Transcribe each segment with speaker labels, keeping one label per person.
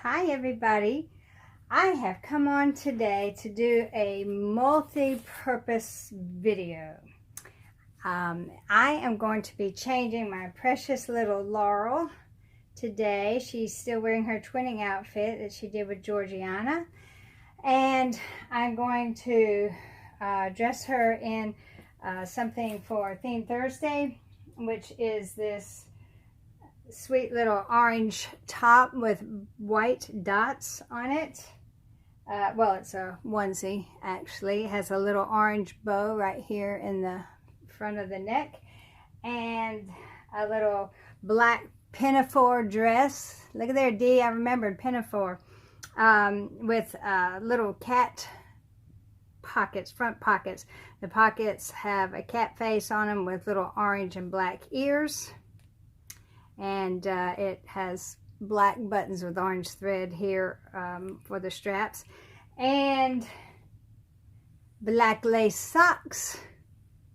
Speaker 1: Hi everybody. I have come on today to do a multi-purpose video. I am going to be changing my precious little Laurel today. She's still wearing her twinning outfit that she did with Georgiana, and I'm going to dress her in something for Theme Thursday, which is this sweet little orange top with white dots on it. Well, it's a onesie actually. It has a little orange bow right here in the front of the neck, and a little black pinafore dress. Look at there, Dee, I remembered pinafore, with little cat pockets, front pockets. The pockets have a cat face on them with little orange and black ears. And it has black buttons with orange thread here for the straps, and black lace socks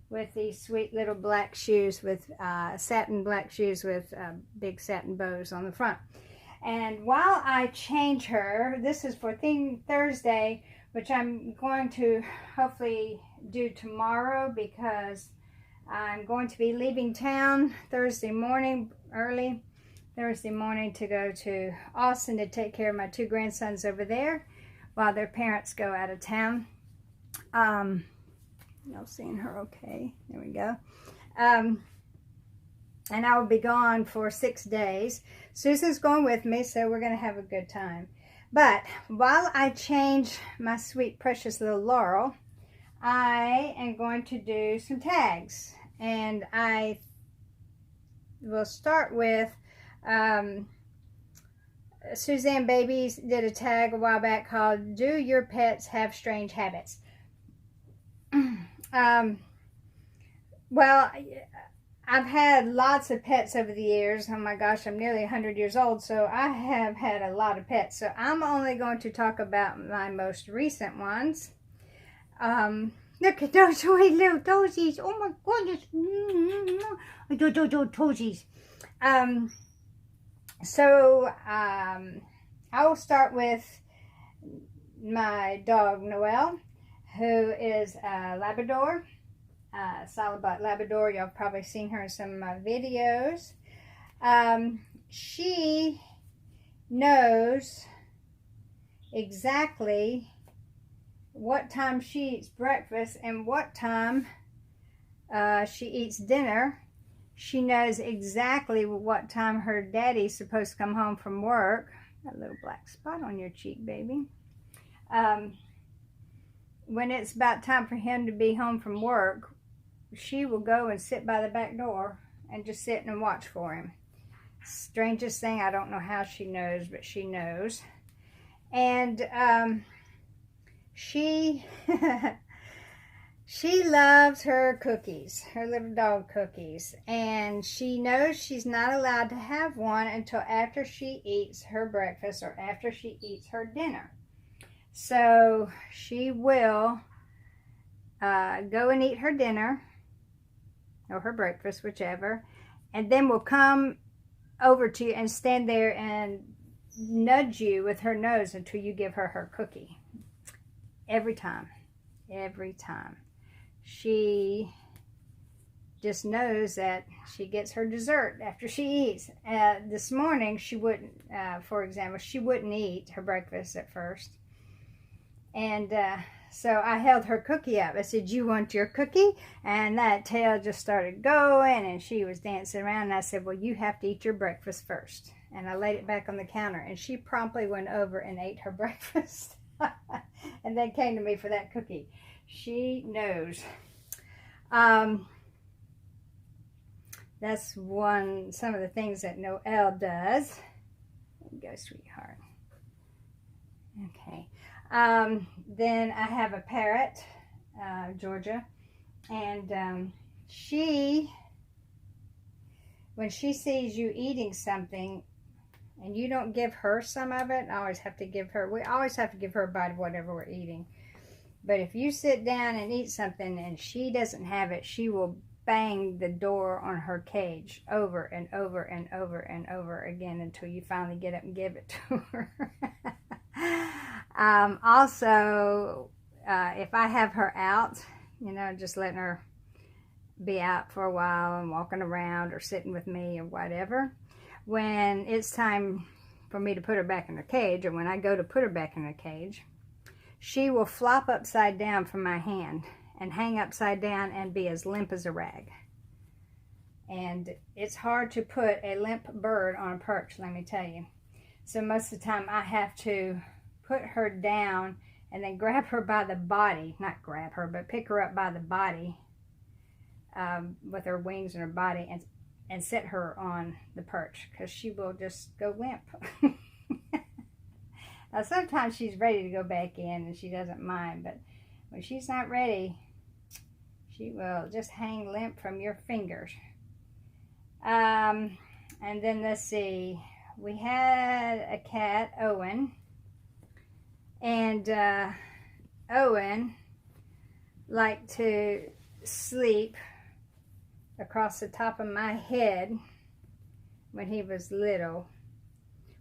Speaker 1: with these sweet little black shoes with satin black shoes with big satin bows on the front. And while I change her, this is for Theme Thursday, which I'm going to hopefully do tomorrow because I'm going to be leaving town Thursday morning, early Thursday morning, to go to Austin to take care of my two grandsons over there while their parents go out of town. Y'all seeing her okay? There we go. And I will be gone for 6 days. Susan's going with me, so we're going to have a good time. But while I change my sweet, precious little Laurel, I am going to do some tags. And I will start with Suzanne Babies did a tag a while back called "Do Your Pets Have Strange Habits?" Well, I've had lots of pets over the years. Oh my gosh, I'm nearly 100 years old, so I have had a lot of pets. So I'm only going to talk about my most recent ones. Look at those sweet little toesies. Oh my goodness. Toesies. I will start with my dog Noelle, who is a Labrador, solid butt Labrador. Y'all have probably seen her in some of my videos. She knows exactly what time she eats breakfast and what time she eats dinner. She knows exactly what time her daddy's supposed to come home from work. That little black spot on your cheek, baby. When it's about time for him to be home from work, she will go and sit by the back door and just sit and watch for him. Strangest thing, I don't know how she knows, but she knows. And she loves her cookies, her little dog cookies, and she knows she's not allowed to have one until after she eats her breakfast or after she eats her dinner. So she will go and eat her dinner or her breakfast, whichever, and then will come over to you and stand there and nudge you with her nose until you give her her cookie. Every time. She just knows that she gets her dessert after she eats. This morning she wouldn't, for example, she wouldn't eat her breakfast at first. And so I held her cookie up. I said, "You want your cookie?" And that tail just started going and she was dancing around. And I said, "Well, you have to eat your breakfast first." And I laid it back on the counter, and she promptly went over and ate her breakfast. And then came to me for that cookie. She knows. That's some of the things that Noelle does. There you go, sweetheart. Okay. Then I have a parrot, Georgia, and when she sees you eating something and you don't give her some of it, we always have to give her a bite of whatever we're eating. But if you sit down and eat something and she doesn't have it, she will bang the door on her cage over and over and over and over again until you finally get up and give it to her. Also, if I have her out, you know, just letting her be out for a while and walking around or sitting with me or whatever, when it's time for me to put her back in her cage, or when I go to put her back in her cage, she will flop upside down from my hand and hang upside down and be as limp as a rag. And it's hard to put a limp bird on a perch, let me tell you. So most of the time I have to put her down and then grab her by the body, not grab her, but pick her up by the body with her wings and her body, and set her on the perch, because she will just go limp. Now sometimes she's ready to go back in and she doesn't mind, but when she's not ready, she will just hang limp from your fingers. And then let's see, we had a cat, Owen, and Owen liked to sleep across the top of my head when he was little.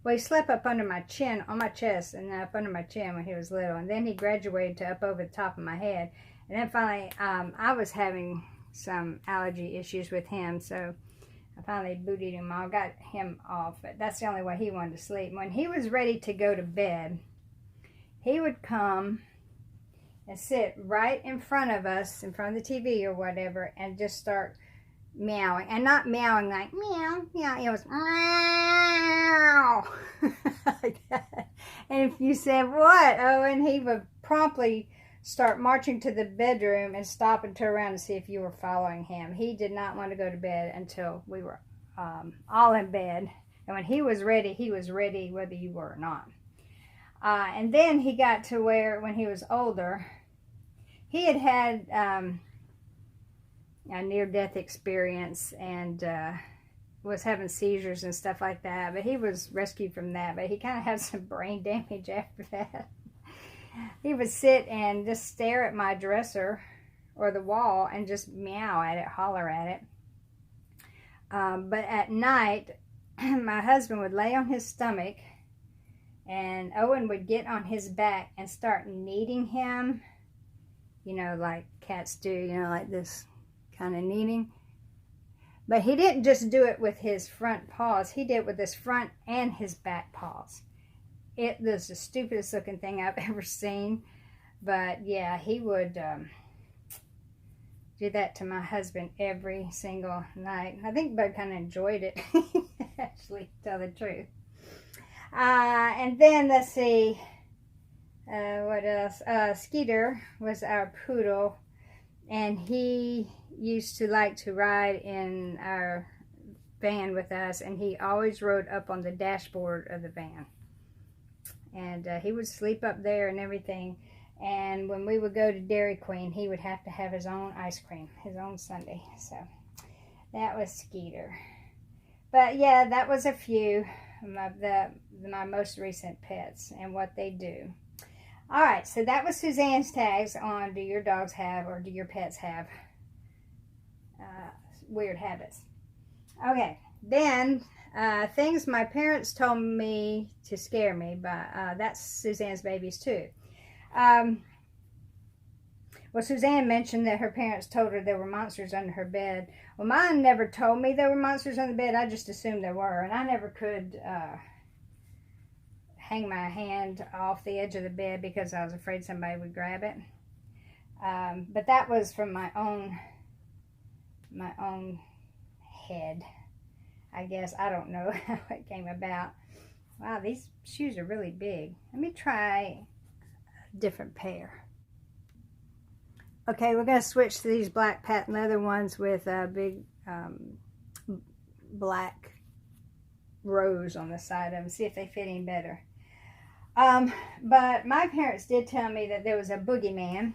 Speaker 1: Well, he slept up under my chin, on my chest, and up under my chin when he was little, and then he graduated to up over the top of my head. And then finally, I was having some allergy issues with him, so I finally booted him off, got him off. But that's the only way he wanted to sleep. When he was ready to go to bed, he would come and sit right in front of us, in front of the TV or whatever, and just start meowing. And not meowing like meow, meow. It was meow. Like that. And if you said, "What, Owen?" he would promptly start marching to the bedroom and stop and turn around and see if you were following him. He did not want to go to bed until we were all in bed. And when he was ready whether you were or not. And then he got to where, when he was older, he had a near-death experience and was having seizures and stuff like that. But he was rescued from that. But he kind of had some brain damage after that. He would sit and just stare at my dresser or the wall and just meow at it, holler at it. But at night, my husband would lay on his stomach and Owen would get on his back and start kneading him, you know, like cats do, you know, like this kind of kneading. But he didn't just do it with his front paws. He did it with his front and his back paws. It was the stupidest looking thing I've ever seen. But yeah, he would do that to my husband every single night. I think Bud kind of enjoyed it, actually, to tell the truth. And then, let's see, what else? Skeeter was our poodle, and he used to like to ride in our van with us, and he always rode up on the dashboard of the van. And he would sleep up there and everything. And when we would go to Dairy Queen, he would have to have his own ice cream, his own sundae. So that was Skeeter. But yeah, that was a few of my most recent pets and what they do. All right, so that was Suzanne's tags on do your dogs have, or do your pets have weird habits. Okay, then things my parents told me to scare me, but that's Suzanne's babies too. Well, Suzanne mentioned that her parents told her there were monsters under her bed. Well, mine never told me there were monsters under the bed. I just assumed there were, and I never could hang my hand off the edge of the bed because I was afraid somebody would grab it. But that was from my own head, I guess. I don't know how it came about. Wow, these shoes are really big. Let me try a different pair. Okay, we're going to switch to these black patent leather ones with a big black rose on the side of them. See if they fit any better. But my parents did tell me that there was a boogeyman.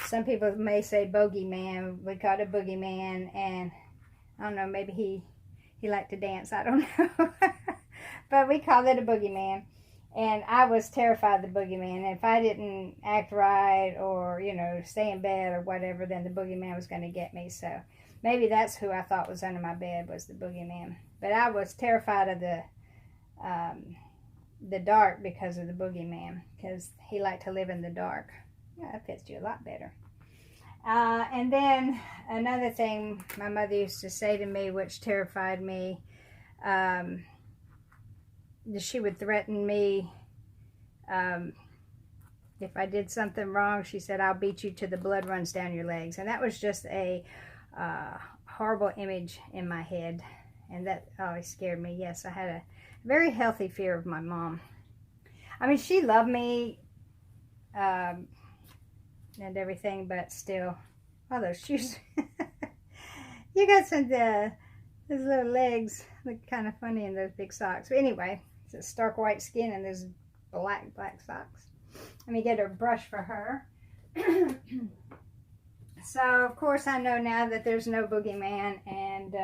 Speaker 1: Some people may say bogeyman. We call it a boogeyman, and I don't know, maybe he liked to dance. I don't know. But we called it a boogeyman. And I was terrified of the boogeyman. And if I didn't act right or, you know, stay in bed or whatever, then the boogeyman was going to get me. So Maybe that's who I thought was under my bed, was the boogeyman. But I was terrified of the dark because of the boogeyman, because he liked to live in the dark. Yeah, that fits you a lot better. And then another thing my mother used to say to me, which terrified me, she would threaten me if I did something wrong. She said, "I'll beat you till the blood runs down your legs." And that was just a horrible image in my head, and that always scared me. Yes, I had a very healthy fear of my mom. I mean, she loved me and everything, but still, all those shoes. You got some, those little legs look kind of funny in those big socks. But anyway, it's a stark white skin and those black socks. Let me get a brush for her. So, of course, I know now that there's no boogeyman, and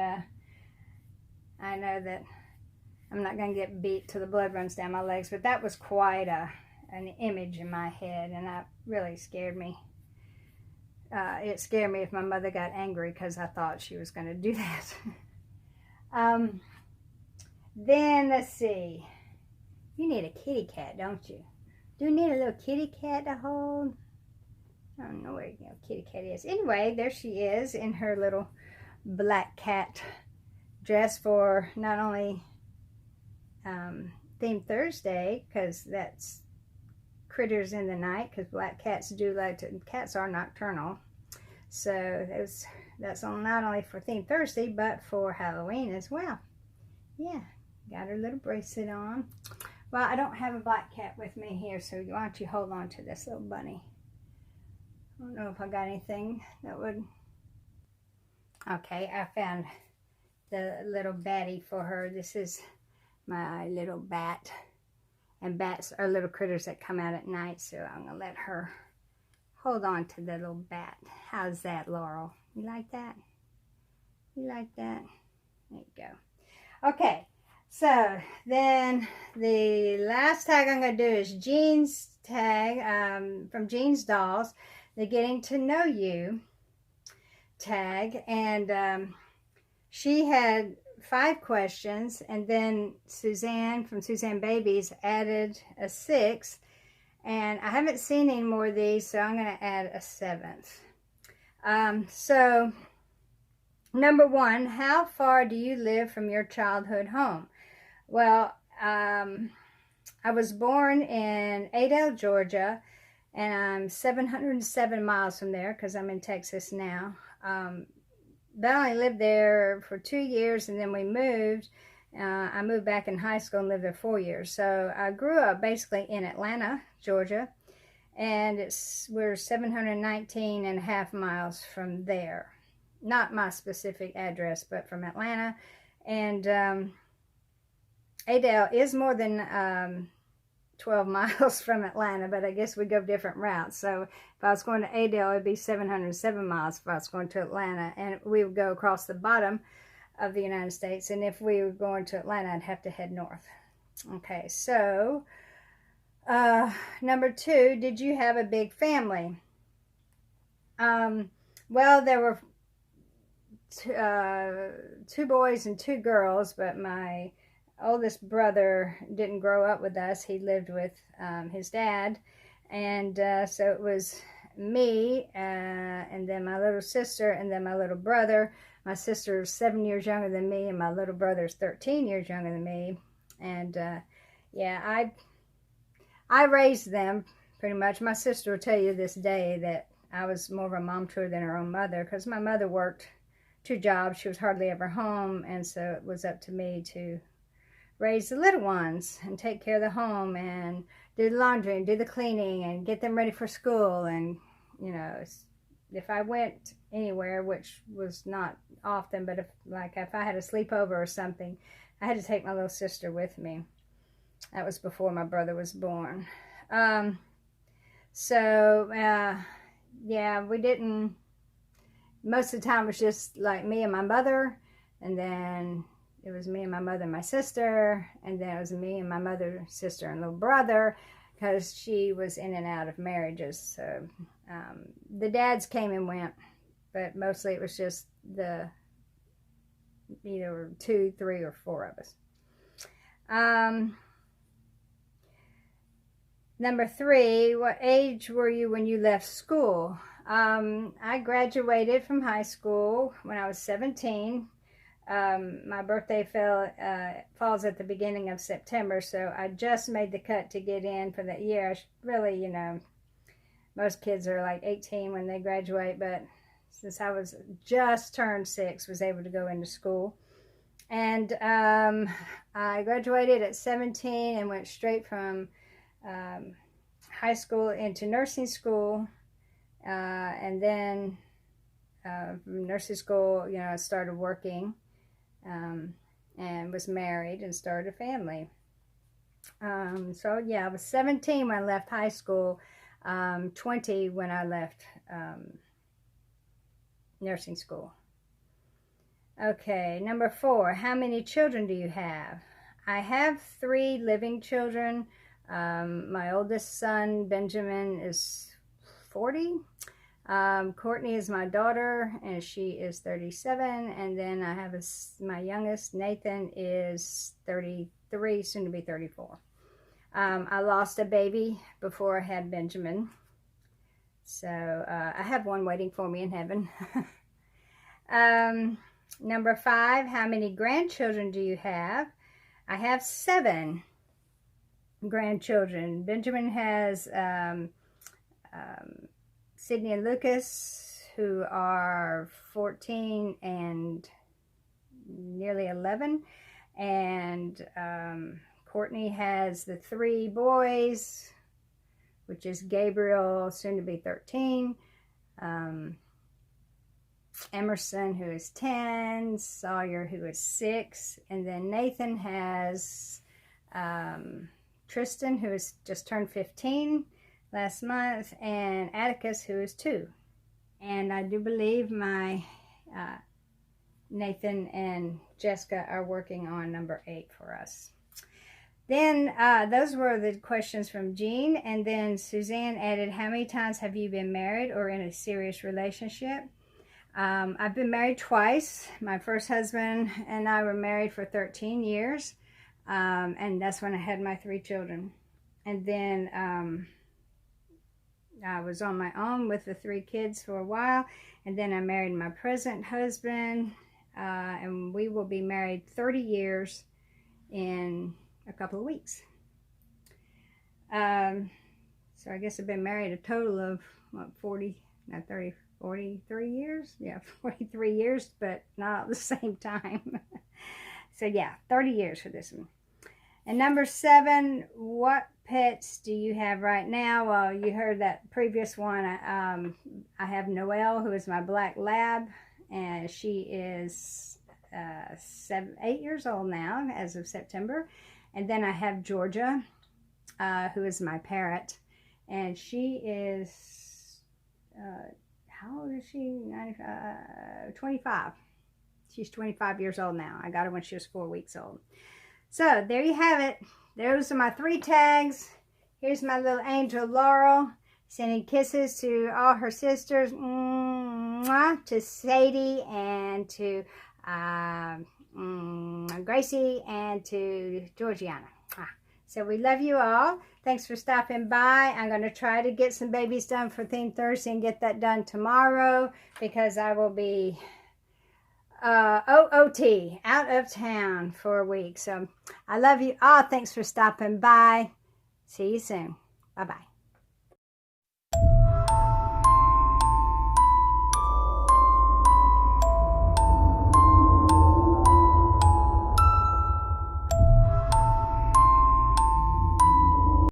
Speaker 1: I know that I'm not going to get beat till the blood runs down my legs, but that was quite an image in my head, and that really scared me. It scared me if my mother got angry because I thought she was going to do that. Then, let's see. You need a kitty cat, don't you? Do you need a little kitty cat to hold? I don't know where kitty cat is. Anyway, there she is in her little black cat dress for not only Theme Thursday, because that's critters in the night, because black cats do like to, cats are nocturnal. So that's not only for Theme Thursday, but for Halloween as well. Yeah, got her little bracelet on. Well, I don't have a black cat with me here, so why don't you hold on to this little bunny? I don't know if I got anything that would... Okay, I found the little batty for her. This is my little bat. And bats are little critters that come out at night, so I'm going to let her hold on to the little bat. How's that, Laurel? You like that? You like that? There you go. Okay, so then the last tag I'm going to do is Jean's tag from Jean's Dolls. The Getting to Know You tag, and she had 5 questions, and then Suzanne from Suzanne Babies added a 6th, and I haven't seen any more of these, so I'm going to add a 7th. So number 1, how far do you live from your childhood home? Well, I was born in Adel, Georgia, and I'm 707 miles from there because I'm in Texas now. But I only lived there for 2 years, and then we moved. I moved back in high school and lived there 4 years. So I grew up basically in Atlanta, Georgia, and we're 719 and a half miles from there. Not my specific address, but from Atlanta. And Adel is more than 12 miles from Atlanta, but I guess we go different routes. So if I was going to Adel, it'd be 707 miles if I was going to Atlanta, and we would go across the bottom of the United States, and if we were going to Atlanta, I'd have to head north. Okay, so number 2, did you have a big family? Well, there were 2 boys and 2 girls, but my oldest brother didn't grow up with us. He lived with his dad, and so it was me, and then my little sister, and then my little brother. My sister is 7 years younger than me, and my little brother is 13 years younger than me. And yeah, I raised them pretty much. My sister will tell you this day that I was more of a mom to her than her own mother, because my mother worked 2 jobs. She was hardly ever home, and so it was up to me to raise the little ones and take care of the home and do the laundry and do the cleaning and get them ready for school. And you know, if I went anywhere, which was not often, but if I had a sleepover or something, I had to take my little sister with me. That was before my brother was born. Yeah, we didn't, most of the time it was just like me and my mother, and then it was me and my mother and my sister, and then it was me and my mother, sister, and little brother, because she was in and out of marriages. So the dads came and went, but mostly it was just either 2, 3, or 4 of us. Number 3, what age were you when you left school? I graduated from high school when I was 17. My birthday falls at the beginning of September, so I just made the cut to get in for that year. Really, you know, most kids are like 18 when they graduate, but since I was just turned 6, was able to go into school. And I graduated at 17 and went straight from high school into nursing school, and then from nursing school, you know, I started working, and was married and started a family. So yeah, I was 17 when I left high school, 20 when I left nursing school. Okay, number 4, how many children do you have? I have 3 living children. My oldest son, Benjamin, is 40. Courtney is my daughter, and she is 37. And then I have my youngest, Nathan, is 33, soon to be 34. I lost a baby before I had Benjamin. So I have one waiting for me in heaven. Number 5, how many grandchildren do you have? I have 7 grandchildren. Benjamin has Sydney and Lucas, who are 14 and nearly 11. And Courtney has the 3 boys, which is Gabriel, soon to be 13. Emerson, who is 10, Sawyer, who is 6, and then Nathan has Tristan, who has just turned 15 last month, and Atticus, who is 2. And I do believe my Nathan and Jessica are working on number 8 for us. Then those were the questions from Jean, and then Suzanne added, how many times have you been married or in a serious relationship? I've been married twice. My first husband and I were married for 13 years, and that's when I had my 3 children. And then I was on my own with the 3 kids for a while, and then I married my present husband, and we will be married 30 years in a couple of weeks. So I guess I've been married a total of, what, 43 years? Yeah, 43 years, but not at the same time. So yeah, 30 years for this one. And number 7, what pets do you have right now? Well, you heard that previous one. I have Noelle, who is my black lab, and she is 8 years old now as of September. And then I have Georgia, who is my parrot, and she is how old is she? 25. She's 25 years old now. I got her when she was 4 weeks old. So there you have it. Those are my 3 tags. Here's my little angel Laurel, sending kisses to all her sisters, to Sadie and to Gracie and to Georgiana. So we love you all. Thanks for stopping by. I'm going to try to get some babies done for Theme Thursday and get that done tomorrow, because I will be OOT, out of town for a week. So I love you all. Thanks for stopping by. See you soon. Bye-bye.